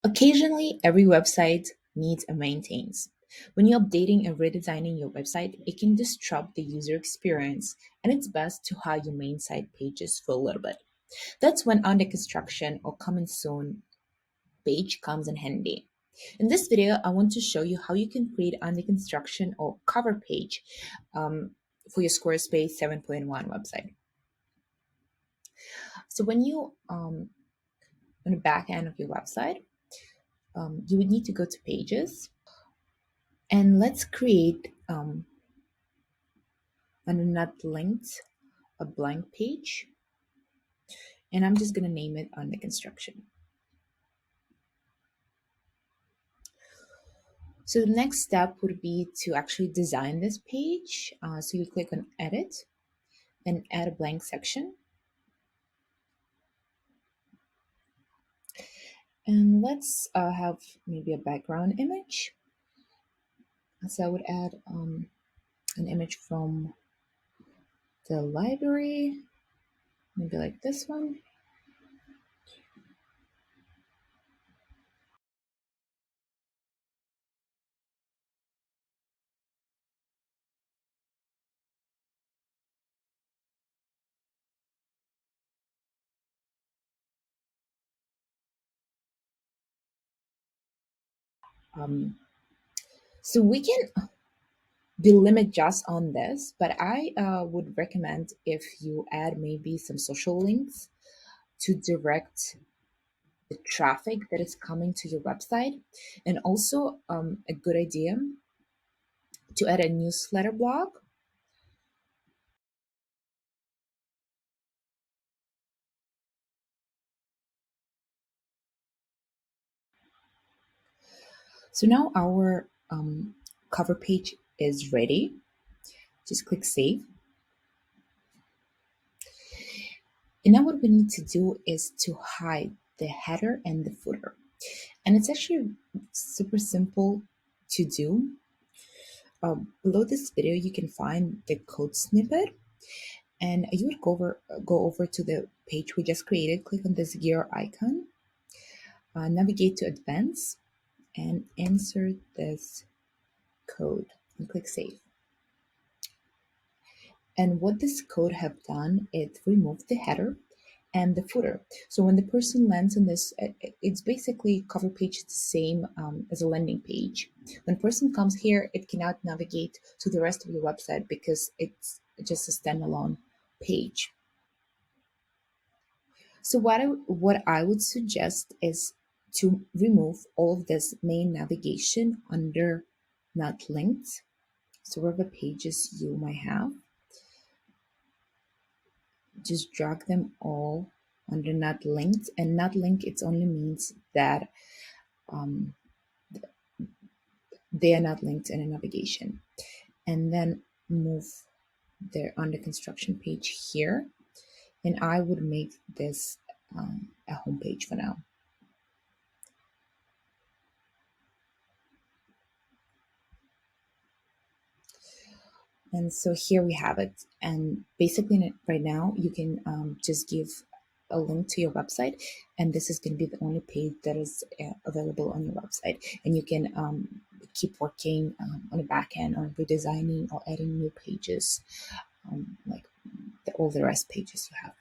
Occasionally, every website needs a maintenance. When you're updating and redesigning your website, it can disrupt the user experience, and it's best to hide your main site pages for a little bit. That's when under construction or coming soon page comes in handy. In this video, I want to show you how you can create under construction or cover page for your Squarespace 7.1 website. So when you on the back end of your website, you would need to go to pages, and let's create under not linked a blank page, and I'm just going to name it under construction. So the next step would be to actually design this page. So you click on edit and add a blank section. And let's have maybe a background image. So I would add an image from the library, maybe like this one. So we can delimit just on this, but I would recommend if you add maybe some social links to direct the traffic that is coming to your website, and also a good idea to add a newsletter blog. So now our cover page is ready. Just click save. And now what we need to do is to hide the header and the footer. And it's actually super simple to do. Below this video, you can find the code snippet, and you would go over to the page we just created, click on this gear icon, navigate to advanced, and insert this code and click save. And what this code have done, it removed the header and the footer. So when the person lands on this, it's basically cover page is the same as a landing page. When person comes here, it cannot navigate to the rest of your website because it's just a standalone page. So what I would suggest is to remove all of this main navigation under not linked. So wherever pages you might have, just drag them all under not linked. And not linked, it only means that um, they are not linked in a navigation. And then move their under construction page here. And I would make this a home page for now. And so here we have it. And basically right now you can just give a link to your website, and this is going to be the only page that is available on your website. And you can keep working on the back end on redesigning or adding new pages, like all the rest pages you have.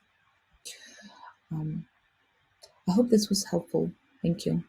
I hope this was helpful. Thank you.